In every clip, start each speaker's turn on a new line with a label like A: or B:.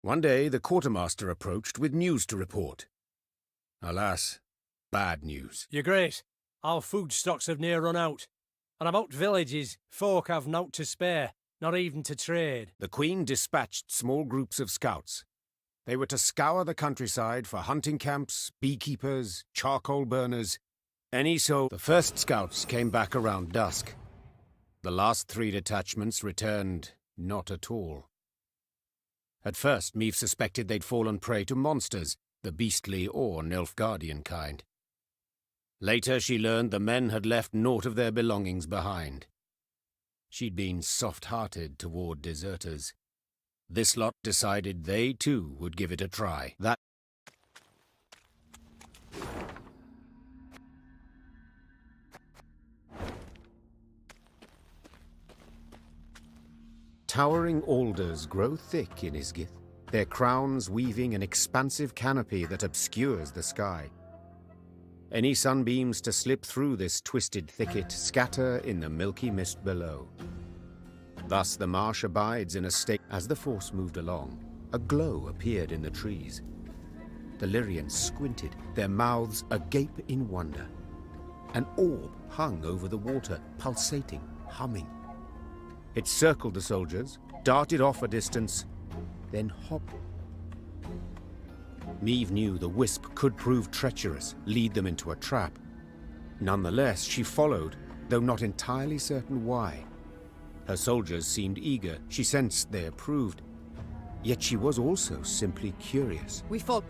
A: One day the quartermaster approached with news to report. Alas, bad news.
B: Your Grace, our food stocks have near run out, and about villages, folk have naught to spare, not even to trade.
A: The Queen dispatched small groups of scouts. They were to scour the countryside for hunting camps, beekeepers, charcoal burners, any soul. The first scouts came back around dusk. The last 3 detachments returned not at all. At first, Meave suspected they'd fallen prey to monsters, the beastly or Nilfgaardian kind. Later, she learned the men had left naught of their belongings behind. She'd been soft-hearted toward deserters. This lot decided they, too, would give it a try. Towering alders grow thick in Isgith, their crowns weaving an expansive canopy that obscures the sky. Any sunbeams to slip through this twisted thicket scatter in the milky mist below. Thus the marsh abides in a state. As the force moved along, a glow appeared in the trees. The Lyrians squinted, their mouths agape in wonder. An orb hung over the water, pulsating, humming. It circled the soldiers, darted off a distance, then hopped. Meave knew the wisp could prove treacherous, lead them into a trap. Nonetheless, she followed, though not entirely certain why. Her soldiers seemed eager, she sensed they approved. Yet she was also simply curious.
C: We fought.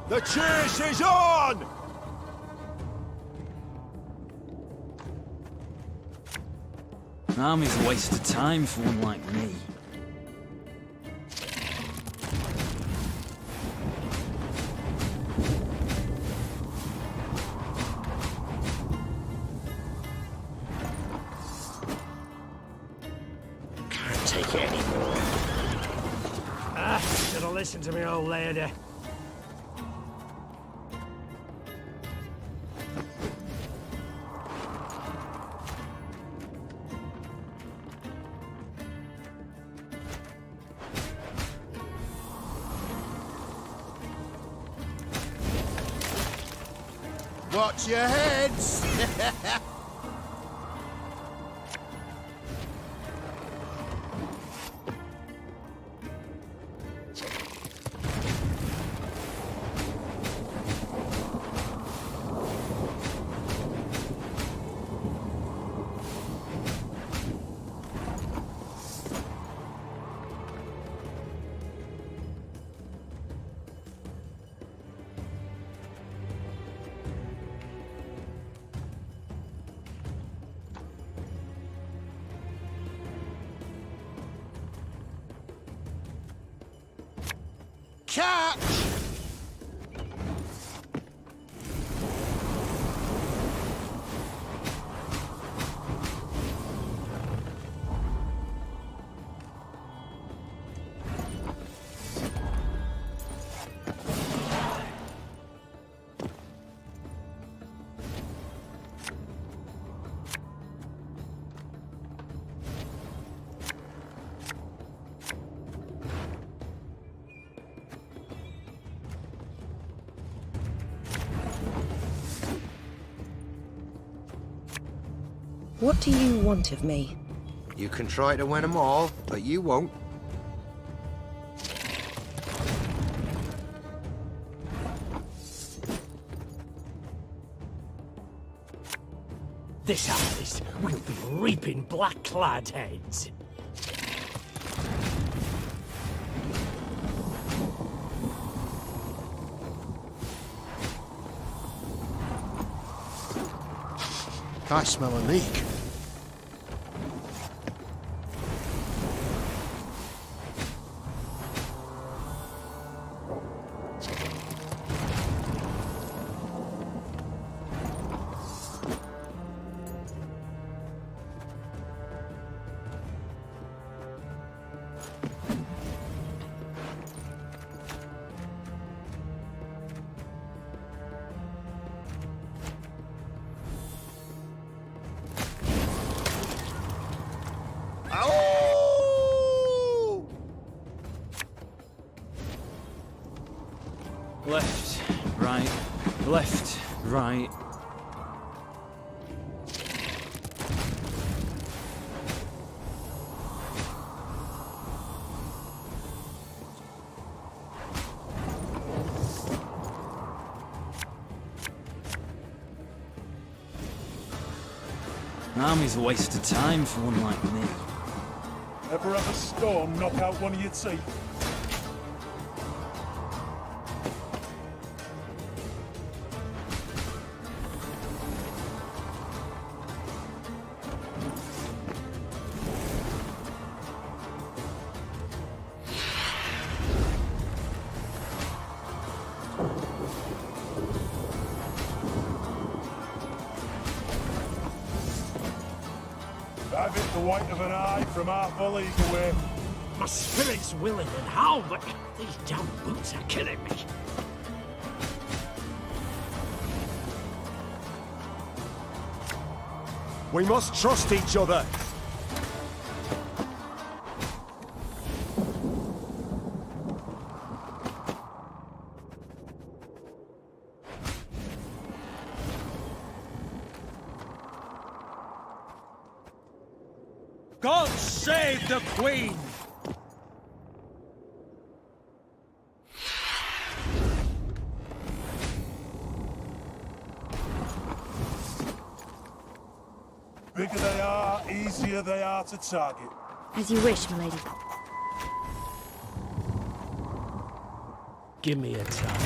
D: The chase is on!
E: An army's a waste of time for one like me.
D: Can't take it anymore.
B: Should have listened to me old lady.
D: Watch your heads! Catch!
C: What do you want of me?
F: You can try to win them all, but you won't.
G: This harvest will be reaping black-clad heads.
D: I smell a leak.
E: Left, right, left, right. Army's a waste of time for one like me.
H: Ever have a storm knock out one of your teeth? I've hit the white of an eye from half a league away.
G: My spirit's willing and how, but these damn boots are killing me.
D: We must trust each other.
B: God save the Queen!
H: Bigger they are, easier they are to target.
C: As you wish, milady.
G: Give me a time.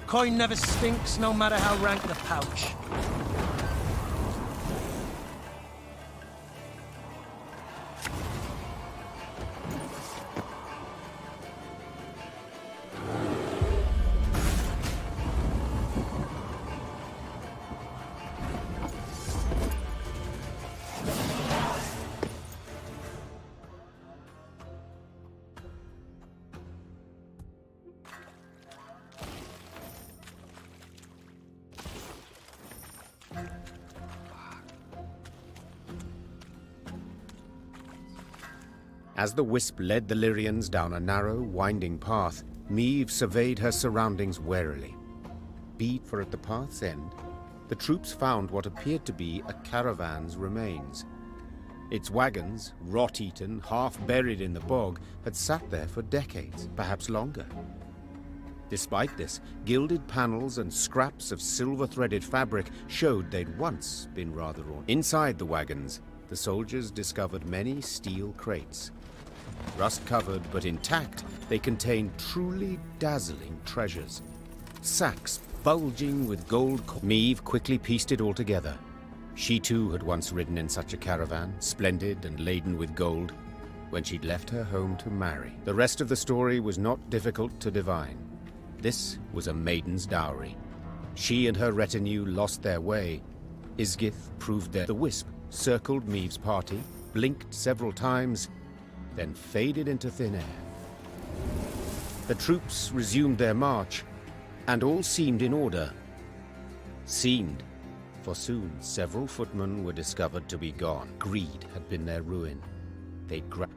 B: Coin never stinks, no matter how rank the pouch.
A: As the wisp led the Lyrians down a narrow, winding path, Meve surveyed her surroundings warily. For at the path's end, the troops found what appeared to be a caravan's remains. Its wagons, rot-eaten, half-buried in the bog, had sat there for decades, perhaps longer. Despite this, gilded panels and scraps of silver-threaded fabric showed they'd once been rather ornate. Inside the wagons, the soldiers discovered many steel crates. Rust-covered but intact, they contained truly dazzling treasures. Sacks bulging with gold. Maeve quickly pieced it all together. She too had once ridden in such a caravan, splendid and laden with gold, when she'd left her home to marry. The rest of the story was not difficult to divine. This was a maiden's dowry. She and her retinue lost their way. Isgith proved that the wisp circled Maeve's party, blinked several times, then faded into thin air. The troops resumed their march, and all seemed in order. Seemed, for soon several footmen were discovered to be gone. Greed had been their ruin. They'd grabbed